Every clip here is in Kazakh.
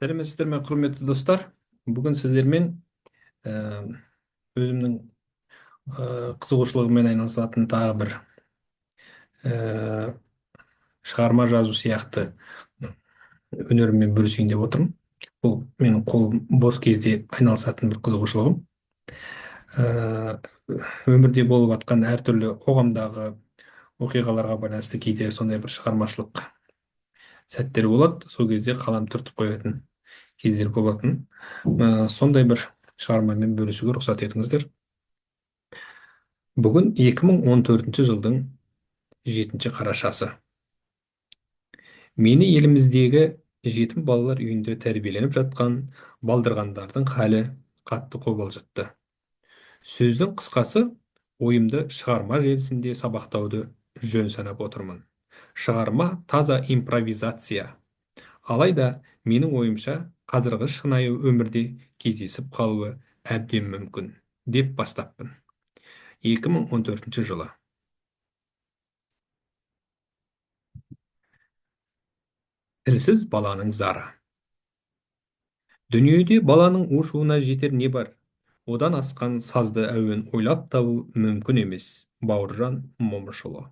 сәлеметсіздер ме, құрметті достар? Бүгін сіздермен ә, өзімнің қызығушылығыммен айналысатын тағы бір ә, шығарма жазу сияқты өнеріммен бөлісейін деп отырмын. Бұл менің қолым бос кезде айналысатын бір қызығушылығым. Ә, Өмірде болып жатқан әртүрлі қоғамдағы оқиғаларға байланысты кейде сондай бір шығармашылық сәттер болады. Сол кезде қалам түртіп қоятын кездер болатын. Сондай бір шығармамен бөлісуге рұқсат етіңіздер. Бүгін 2014 жылдың 7 қарашасы. Мені еліміздегі жетім балалар үйінде тәрбиеленіп жатқан балдырғандардың халі қатты қобалжытты. Сөздің қысқасы, ойымды шығарма желісінде сабақтауды жөн санап отырмын. Шығарма таза импровизация. Алайда менің ойымша қазіргі шынайы өмірде кездесіп қалуы әбден мүмкін деп бастаппын. 2014 жылы. Тілсіз баланың зары. Дүниеде баланың у-шуына жетер не бар? Одан асқан сазды әуен ойлап табу мүмкін емес. Бауыржан Момышұлы.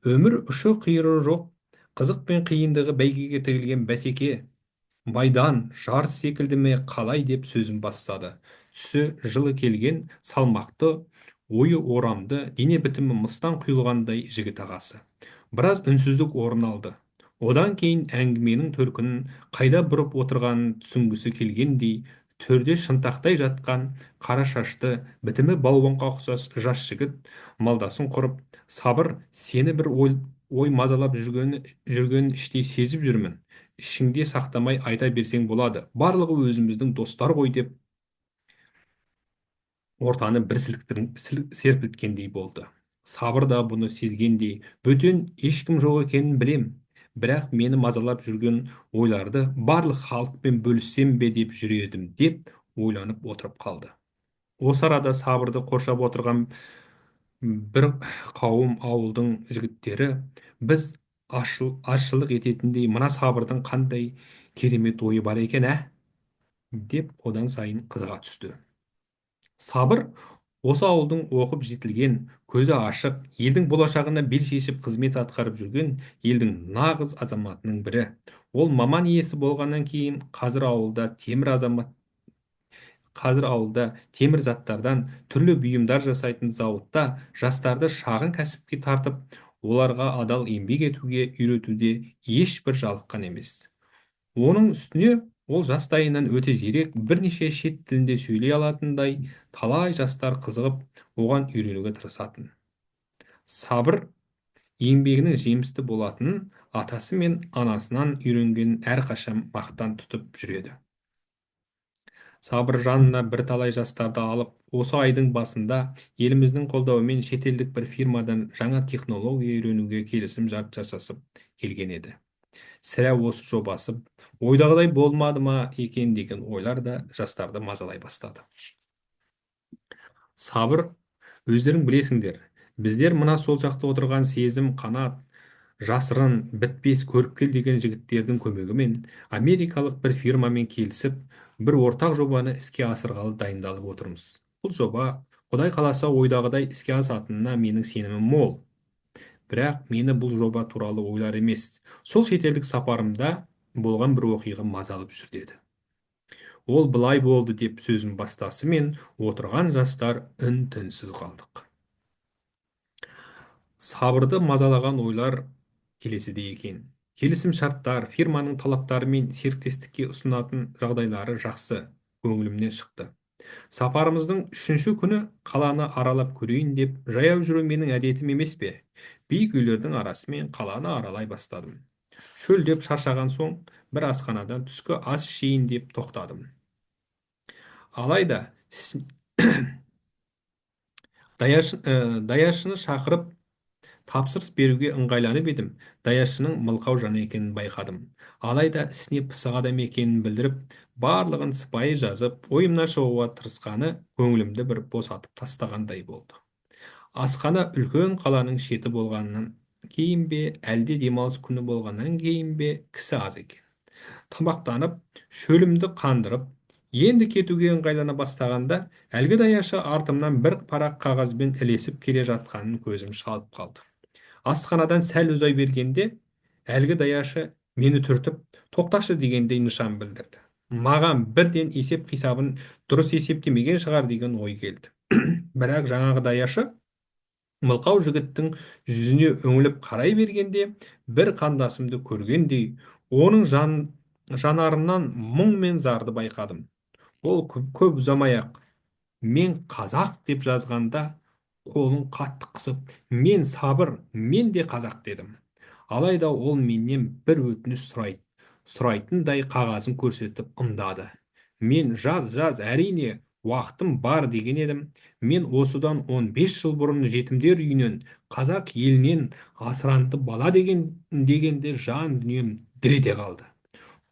Өмір ұшы қиыры жоқ, қызық пен қиындығы бәйгеге тігілген бәсеке. Майдан, жарыс секілді ме қалай деп сөзін бастады. Түсі жылы келген, салмақты, ойы орамды, дене бітімі мыстан құйылғандай жігіт ағасы. Біраз үнсіздік орын алды. Одан кейін әңгіменің төркінін қайда бұрып отырғанын түсінгісі келгендей, төрде шынтақтай жатқан қара шашты, бітімі балуанға ұқсас жас жігіт малдасын құрып, сабыр, сені бір ой мазалап жүргенін іштей сезіп жүрмін. Ішіңде сақтамай айта берсең болады. Барлығы өзіміздің достар ғой деп ортаны бір серпілткендей болды. Сабыр да бұны сезгендей, бөтен ешкім жоқ екенін білем. Бірақ мені мазалап жүрген ойларды барлық халықпен бөліссем бе деп жүр едім деп ойланып отырып қалды. Осы арада сабырды қоршап отырған бір қауым ауылдың жігіттері, біз азшылық ететіндей мына сабырдың қандай керемет ойы бар екен, деп одан сайын қызыға түсті. Сабыр осы ауылдың оқып жетілген, көзі ашық, елдің болашағына бел шешіп қызмет атқарып жүрген елдің нағыз азаматының бірі. Ол маман иесі болғаннан кейін қазір ауылда темір заттардан түрлі бұйымдар жасайтын зауытта жастарды шағын кәсіпке тартып, оларға адал еңбек етуге үйретуде ешбір жалыққан емес. Оның үстіне ол жастайынан өте зерек, бірнеше шет тілінде сөйлей алатындай, талай жастар қызығып, оған үйренуге тырысатын. Сабыр еңбегінің жемісті болатынын атасы мен анасынан үйренгенін әрқашан мақтан тұтып жүреді. Сабыр жанына бірталай жастарды алып, осы айдың басында еліміздің қолдауымен шетелдік бір фирмадан жаңа технология үйренуге келісім шарт жасасып келген еді. Сірә осы жобасы ойдағыдай болмады ма екен деген ойлар да жастарды мазалай бастады. Сабыр, өздерің білесіңдер, біздер мына сол жақта отырған Сезім, Қанат, жасырын, бітпес, көріпкел деген жігіттердің көмегімен америкалық бір фирмамен келісіп, бір ортақ жобаны іске асырғалы дайындалып отырмыз. Бұл жоба, Құдай қаласа, ойдағыдай іске асатынына менің сенімім мол. Бірақ мені бұл жоба туралы ойлар емес, сол шетелдік сапарымда болған бір оқиға мазалып жүр деді. Ол былай болды деп сөзін бастасымен отырған жастар үн-түнсіз қалдық. Сабырды мазалаған ойлар келесіде екен. Келісім шарттар, фирманың талаптары мен серіктестікке ұсынатын жағдайлары жақсы, көңілімнен шықты. Сапарымыздың 3-ші күні қаланы аралап көрейін деп, жаяу жүру менің әдетім емес пе? Биік үйлердің арасымен қаланы аралай бастадым. Шөлдеп шаршаған соң, бір асханадан түскі ас ішейін деп тоқтадым. Алайда даяшыны шақырып тапсырыс беруге ыңғайланып едім. Даяшының мылқау жан екенін байқадым. Алайда ісіне пысық адам екенін білдіріп, барлығын сыпайы жазып, ойымнан шығуға тырысқаны көңілімді бір босатып тастағандай болды. Асхана үлкен қаланың шеті болғаннан кейін бе, әлде демалыс күні болғаннан кейін бе, кісі аз екен. Тамақтанып, шөлімді қандырып, енді кетуге ыңғайлана бастағанда, әлгі даяшы артымнан бір парақ қағазбен ілесіп келе жатқанын көзім шалып қалды. Асханадан сәл ұзай бергенде, әлгі даяшы мені түртіп, тоқташы дегендей нышан білдірді. Маған бірден есеп-қисабын дұрыс есептемеген шығар деген ой келді. Бірақ жаңағы даяшы мылқау жігіттің жүзіне үңіліп қарай бергенде, бір қандасымды көргендей, оның жанарынан мұң мен зарды байқадым. Ол көп ұзамай-ақ мен қазақ деп жазғанда қолын қатты қысып, мен сабыр, мен де қазақ дедім. Алайда ол менен бір өтініш сұрайтындай қағазын көрсетіп ымдады. Мен жаз, әрине, уақытым бар деген едім. Мен осыдан 15 жыл бұрын жетімдер үйінен, қазақ елінен асыранды бала дегенде жан дүнием дір ете қалды.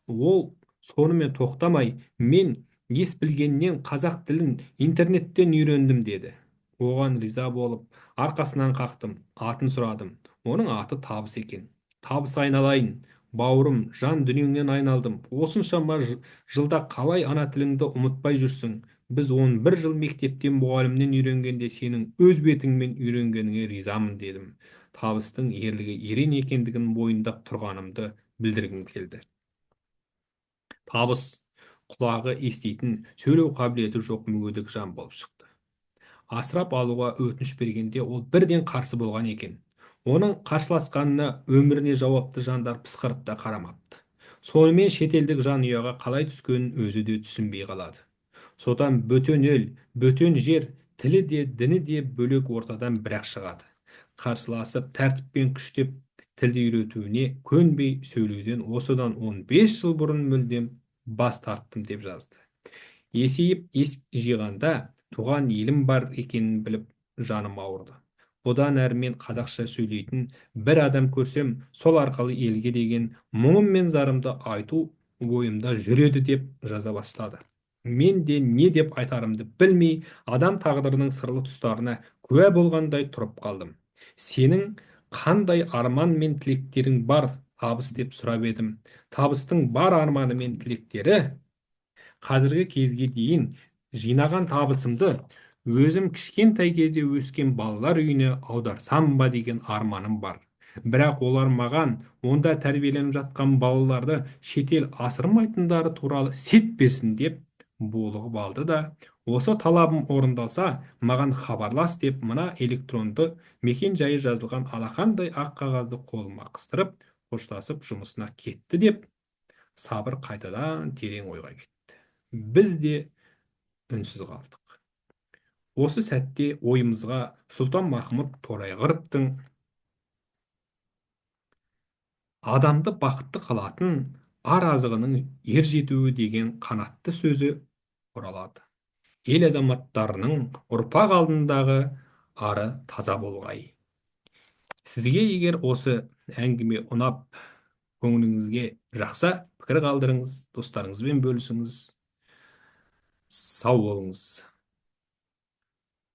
Ол сонымен тоқтамай, мен ес білгеннен қазақ тілін интернеттен үйрендім деді. Оған риза болып, арқасынан қақтым, атын сұрадым. Оның аты Табыс екен. Табыс айналайын, бауырым, жан дүниеңнен айналдым. Осыншама жылда қалай ана тіліңді ұмытпай жүрсің? Біз 11 жыл мектептен мұғалімнен үйренгенде сенің өз бетіңмен үйренгеніңе ризамын дедім. Табыстың ерлігі ерен екендігін мойындап тұрғанымды білдіргім келді. Табыс құлағы еститін, сөйлеу қабілеті жоқ мүгедек жан болып шықты. Асырап алуға өтініш бергенде ол бірден қарсы болған екен. Оның қарсыласқанына өміріне жауапты жандар пысқырып та қарамапты. Сонымен шетелдік жанұяға қалай түскенін өзі де түсінбей қалады. Содан бөтен ел, бөтен жер, тілі де, діні де бөлек ортадан бір-ақ шығады. Қарсыласып, тәртіппен күштеп тілді үйретуіне көнбей сөйлеуден осыдан 15 жыл бұрын мүлдем бас тарттым деп жазды. Есейіп ес жиғанда туған елім бар екенін біліп жаным ауырды. Бұдан әрі мен қазақша сөйлейтін бір адам көрсем, сол арқылы елге деген мұңым мен зарымды айту ойымда жүреді деп жаза бастады. Мен де не деп айтарымды білмей, адам тағдырының сырлы тұстарына куә болғандай тұрып қалдым. Сенің қандай арман мен тілектерің бар, Табыс деп сұрап едім. Табыстың бар арманы мен тілектері қазіргі кезге дейін жинаған табысымды өзім кішкентай кезде өскен балалар үйіне аударсам ба деген арманым бар. Бірақ олар маған онда тәрбиеленіп жатқан балаларды шетел асырмайтындары туралы сет берсін деп булығып алды да, осы талабым орындалса, маған хабарлас деп мына электронды мекен жайы жазылған алақандай ақ қағазды қолыма қыстырып, қоштасып жұмысына кетті деп, сабыр қайтадан терең ойға кетті. Біз де үнсіз қалдық. Осы сәтте ойымызға Сұлтан Махмұт Торайғыровтың адамды бақытты қылатын ар азығының ер жетуі деген қанатты сөзі оралады. Ел азаматтарының ұрпақ алдындағы ары таза болғай. Сізге егер осы әңгіме ұнап, көңіліңізге жақса, пікір қалдырыңыз, достарыңызбен бөлісіңіз. Сау болыңыз.